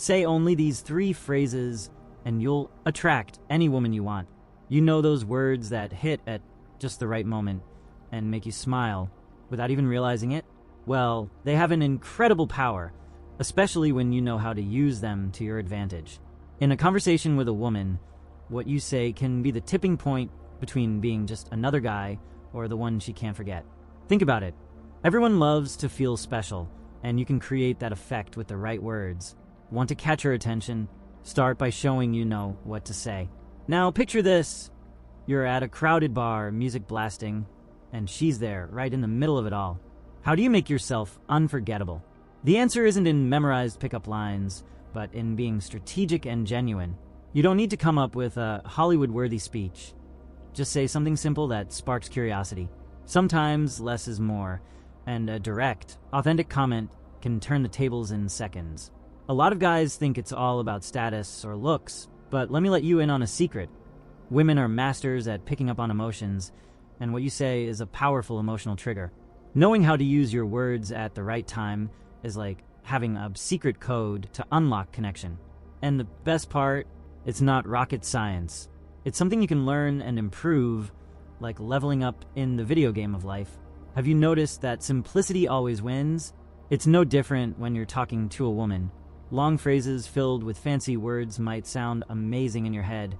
Say only these 3 phrases and you'll attract any woman you want. You know those words that hit at just the right moment and make you smile without even realizing it? Well, they have an incredible power, especially when you know how to use them to your advantage. In a conversation with a woman, what you say can be the tipping point between being just another guy or the one she can't forget. Think about it. Everyone loves to feel special, and you can create that effect with the right words. Want to catch her attention? Start by showing you know what to say. Now picture this. You're at a crowded bar, music blasting, and she's there, right in the middle of it all. How do you make yourself unforgettable? The answer isn't in memorized pickup lines, but in being strategic and genuine. You don't need to come up with a Hollywood-worthy speech. Just say something simple that sparks curiosity. Sometimes less is more, and a direct, authentic comment can turn the tables in seconds. A lot of guys think it's all about status or looks, but let me let you in on a secret. Women are masters at picking up on emotions, and what you say is a powerful emotional trigger. Knowing how to use your words at the right time is like having a secret code to unlock connection. And the best part, it's not rocket science. It's something you can learn and improve, like leveling up in the video game of life. Have you noticed that simplicity always wins? It's no different when you're talking to a woman. Long phrases filled with fancy words might sound amazing in your head,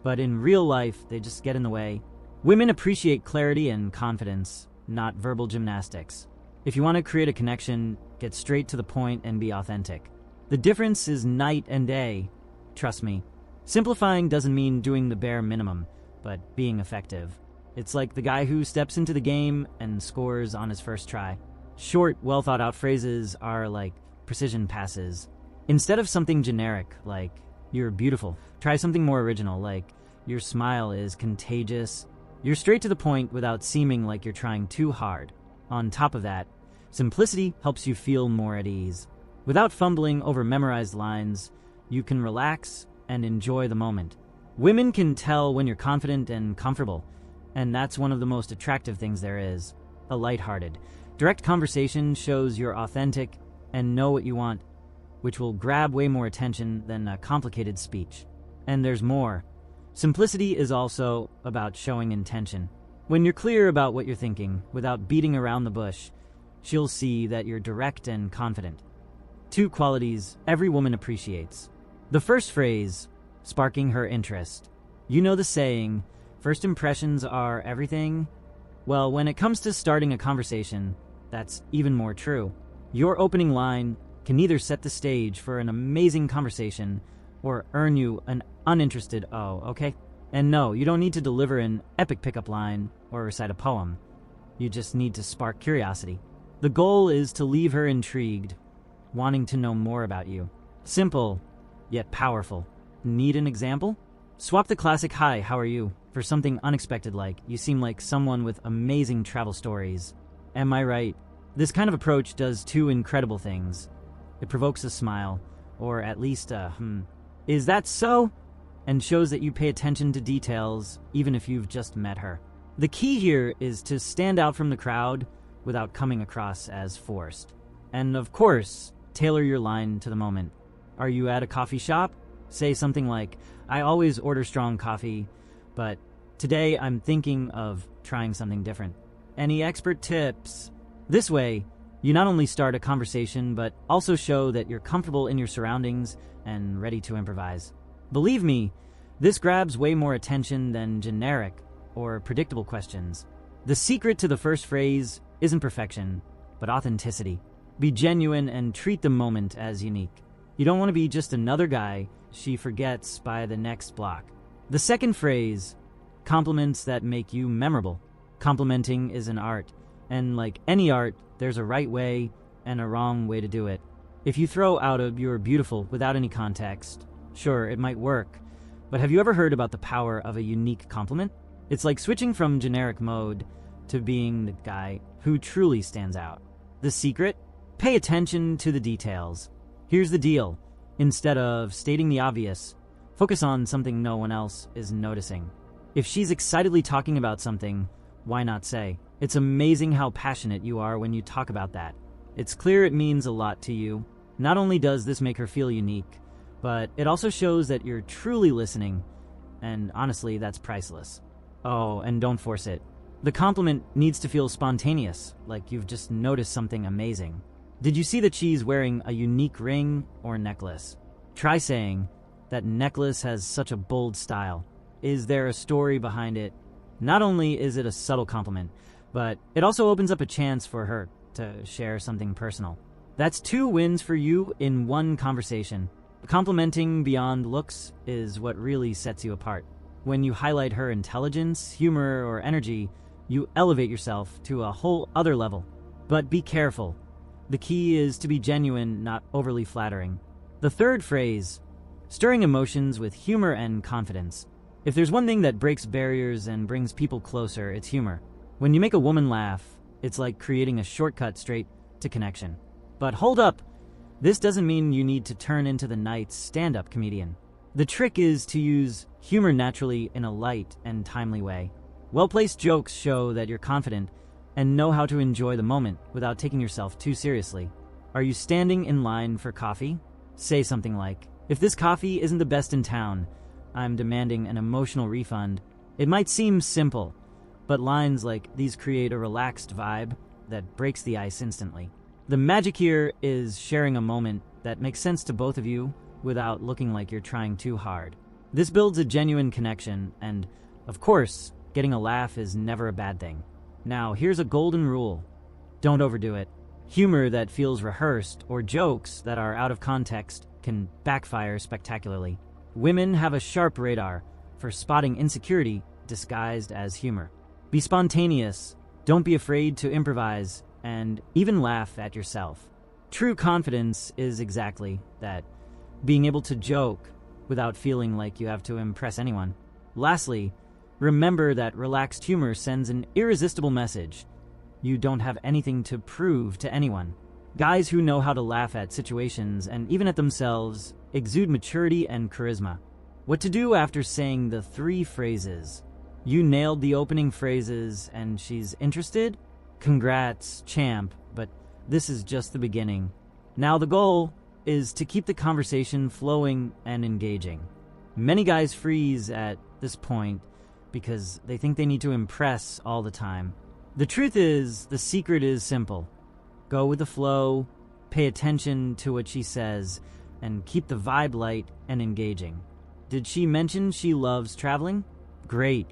but in real life, they just get in the way. Women appreciate clarity and confidence, not verbal gymnastics. If you want to create a connection, get straight to the point and be authentic. The difference is night and day. Trust me. Simplifying doesn't mean doing the bare minimum, but being effective. It's like the guy who steps into the game and scores on his first try. Short, well-thought-out phrases are like precision passes. Instead of something generic, like, you're beautiful, try something more original, like, your smile is contagious. You're straight to the point without seeming like you're trying too hard. On top of that, simplicity helps you feel more at ease. Without fumbling over memorized lines, you can relax and enjoy the moment. Women can tell when you're confident and comfortable, and that's one of the most attractive things there is. A lighthearted, direct conversation shows you're authentic and know what you want, which will grab way more attention than a complicated speech. And there's more. Simplicity is also about showing intention. When you're clear about what you're thinking, without beating around the bush, she'll see that you're direct and confident. 2 qualities every woman appreciates. The first phrase, sparking her interest. You know the saying, first impressions are everything? Well, when it comes to starting a conversation, that's even more true. Your opening line can either set the stage for an amazing conversation or earn you an uninterested "oh, okay?" And no, you don't need to deliver an epic pickup line or recite a poem. You just need to spark curiosity. The goal is to leave her intrigued, wanting to know more about you. Simple, yet powerful. Need an example? Swap the classic "hi, how are you?" for something unexpected like, "you seem like someone with amazing travel stories." Am I right? This kind of approach does 2 incredible things. It provokes a smile, or at least a is that so? And shows that you pay attention to details, even if you've just met her. The key here is to stand out from the crowd without coming across as forced. And of course, tailor your line to the moment. Are you at a coffee shop? Say something like, "I always order strong coffee, but today I'm thinking of trying something different. Any expert tips?" This way, you not only start a conversation, but also show that you're comfortable in your surroundings and ready to improvise. Believe me, this grabs way more attention than generic or predictable questions. The secret to the first phrase isn't perfection, but authenticity. Be genuine and treat the moment as unique. You don't want to be just another guy she forgets by the next block. The second phrase, compliments that make you memorable. Complimenting is an art, and like any art, there's a right way and a wrong way to do it. If you throw out a "you're beautiful" without any context, sure, it might work, but have you ever heard about the power of a unique compliment? It's like switching from generic mode to being the guy who truly stands out. The secret? Pay attention to the details. Here's the deal. Instead of stating the obvious, focus on something no one else is noticing. If she's excitedly talking about something, why not say, "It's amazing how passionate you are when you talk about that. It's clear it means a lot to you." Not only does this make her feel unique, but it also shows that you're truly listening, and honestly, that's priceless. Oh, and don't force it. The compliment needs to feel spontaneous, like you've just noticed something amazing. Did you see that she's wearing a unique ring or necklace? Try saying, "That necklace has such a bold style. Is there a story behind it?" Not only is it a subtle compliment, but it also opens up a chance for her to share something personal. That's 2 wins for you in one conversation. Complimenting beyond looks is what really sets you apart. When you highlight her intelligence, humor, or energy, you elevate yourself to a whole other level. But be careful. The key is to be genuine, not overly flattering. The 3rd phrase, stirring emotions with humor and confidence. If there's one thing that breaks barriers and brings people closer, it's humor. When you make a woman laugh, it's like creating a shortcut straight to connection. But hold up! This doesn't mean you need to turn into the night's stand-up comedian. The trick is to use humor naturally in a light and timely way. Well-placed jokes show that you're confident and know how to enjoy the moment without taking yourself too seriously. Are you standing in line for coffee? Say something like, "If this coffee isn't the best in town, I'm demanding an emotional refund." It might seem simple, but lines like these create a relaxed vibe that breaks the ice instantly. The magic here is sharing a moment that makes sense to both of you without looking like you're trying too hard. This builds a genuine connection, and, of course, getting a laugh is never a bad thing. Now, here's a golden rule. Don't overdo it. Humor that feels rehearsed or jokes that are out of context can backfire spectacularly. Women have a sharp radar for spotting insecurity disguised as humor. Be spontaneous, don't be afraid to improvise, and even laugh at yourself. True confidence is exactly that, being able to joke without feeling like you have to impress anyone. Lastly, remember that relaxed humor sends an irresistible message. You don't have anything to prove to anyone. Guys who know how to laugh at situations and even at themselves exude maturity and charisma. What to do after saying the 3 phrases? You nailed the opening phrases and she's interested? Congrats, champ, but this is just the beginning. Now the goal is to keep the conversation flowing and engaging. Many guys freeze at this point because they think they need to impress all the time. The truth is, the secret is simple. Go with the flow, pay attention to what she says, and keep the vibe light and engaging. Did she mention she loves traveling? Great.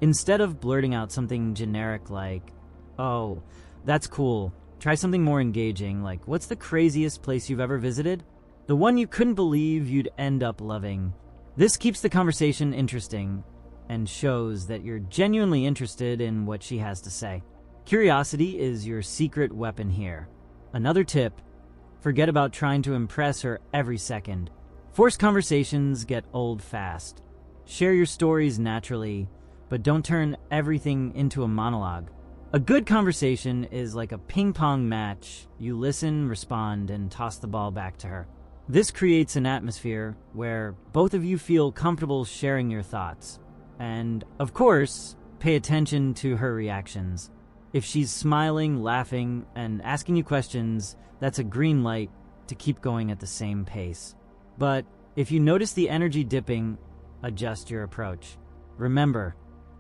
Instead of blurting out something generic like, "Oh, that's cool," try something more engaging like, "What's the craziest place you've ever visited?" The one you couldn't believe you'd end up loving. This keeps the conversation interesting and shows that you're genuinely interested in what she has to say. Curiosity is your secret weapon here. Another tip, forget about trying to impress her every second. Forced conversations get old fast. Share your stories naturally, but don't turn everything into a monologue. A good conversation is like a ping-pong match. You listen, respond, and toss the ball back to her. This creates an atmosphere where both of you feel comfortable sharing your thoughts. And, of course, pay attention to her reactions. If she's smiling, laughing, and asking you questions, that's a green light to keep going at the same pace. But if you notice the energy dipping, adjust your approach. Remember,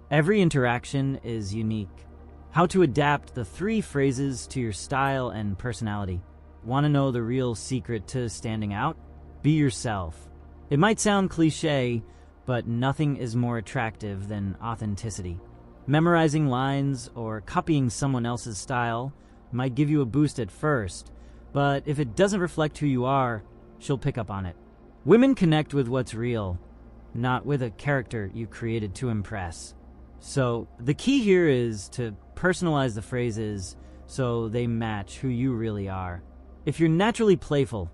every interaction is unique. How to adapt the 3 phrases to your style and personality. Want to know the real secret to standing out? Be yourself. It might sound cliche, but nothing is more attractive than authenticity. Memorizing lines or copying someone else's style might give you a boost at first, but if it doesn't reflect who you are, she'll pick up on it. Women connect with what's real, not with a character you created to impress. So the key here is to personalize the phrases so they match who you really are. If you're naturally playful,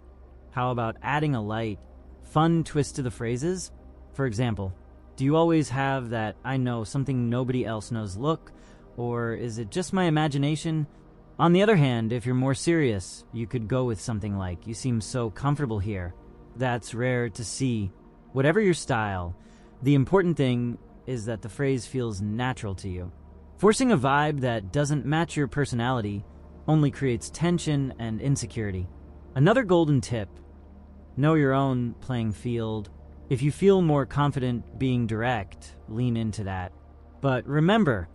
how about adding a light, fun twist to the phrases? For example, do you always have that "I know something nobody else knows" look, or is it just my imagination? On the other hand, if you're more serious, you could go with something like, "You seem so comfortable here." That's rare to see. Whatever your style, the important thing is that the phrase feels natural to you. Forcing a vibe that doesn't match your personality only creates tension and insecurity. Another golden tip: know your own playing field. If you feel more confident being direct, lean into that. But remember,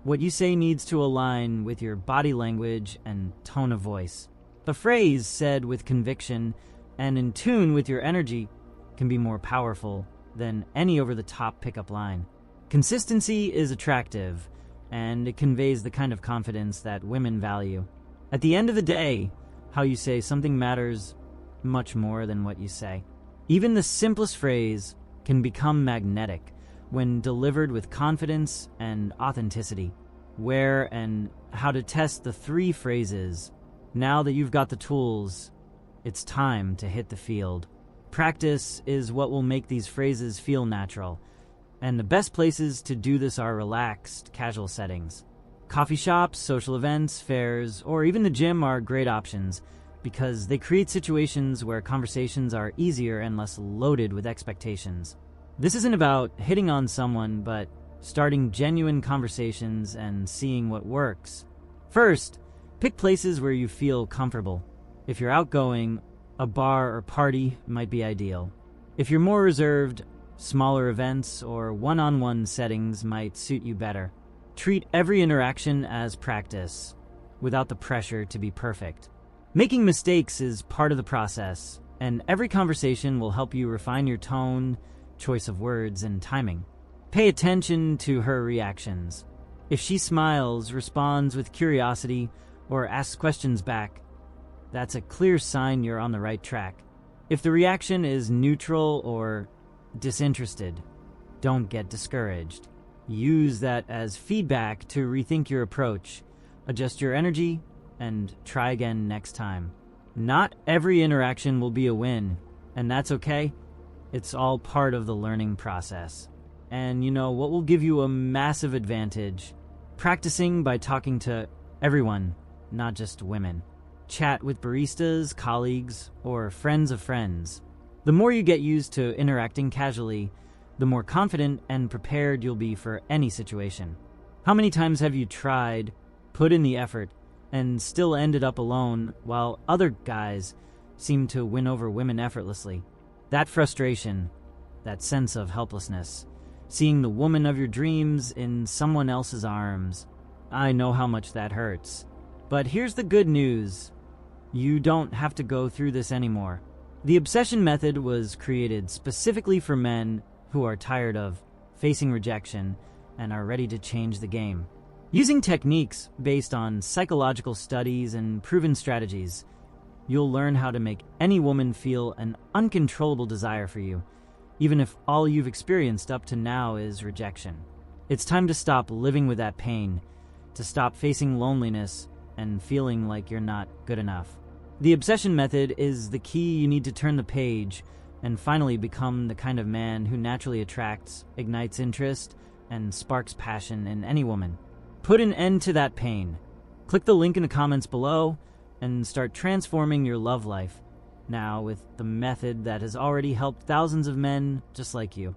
what you say needs to align with your body language and tone of voice. A phrase said with conviction and in tune with your energy can be more powerful than any over-the-top pickup line. Consistency is attractive, and it conveys the kind of confidence that women value. At the end of the day, how you say something matters much more than what you say. Even the simplest phrase can become magnetic when delivered with confidence and authenticity. Where and how to test the 3 phrases. Now that you've got the tools, it's time to hit the field. Practice is what will make these phrases feel natural, and the best places to do this are relaxed, casual settings. Coffee shops, social events, fairs, or even the gym are great options because they create situations where conversations are easier and less loaded with expectations. This isn't about hitting on someone, but starting genuine conversations and seeing what works. First, pick places where you feel comfortable. If you're outgoing, a bar or party might be ideal. If you're more reserved, smaller events or one-on-one settings might suit you better. Treat every interaction as practice, without the pressure to be perfect. Making mistakes is part of the process, and every conversation will help you refine your tone, choice of words, and timing. Pay attention to her reactions. If she smiles, responds with curiosity, or asks questions back, that's a clear sign you're on the right track. If the reaction is neutral or disinterested, don't get discouraged. Use that as feedback to rethink your approach, adjust your energy, and try again next time. Not every interaction will be a win, and that's okay. It's all part of the learning process. And you know what will give you a massive advantage? Practicing by talking to everyone, not just women. Chat with baristas, colleagues, or friends of friends. The more you get used to interacting casually, the more confident and prepared you'll be for any situation. How many times have you tried, put in the effort, and still ended up alone while other guys seem to win over women effortlessly? That frustration, that sense of helplessness, seeing the woman of your dreams in someone else's arms. I know how much that hurts. But here's the good news. You don't have to go through this anymore. The obsession method was created specifically for men who are tired of facing rejection and are ready to change the game. Using techniques based on psychological studies and proven strategies, you'll learn how to make any woman feel an uncontrollable desire for you, even if all you've experienced up to now is rejection. It's time to stop living with that pain, to stop facing loneliness and feeling like you're not good enough. The obsession method is the key you need to turn the page and finally become the kind of man who naturally attracts, ignites interest, and sparks passion in any woman. Put an end to that pain. Click the link in the comments below and start transforming your love life now with the method that has already helped thousands of men just like you.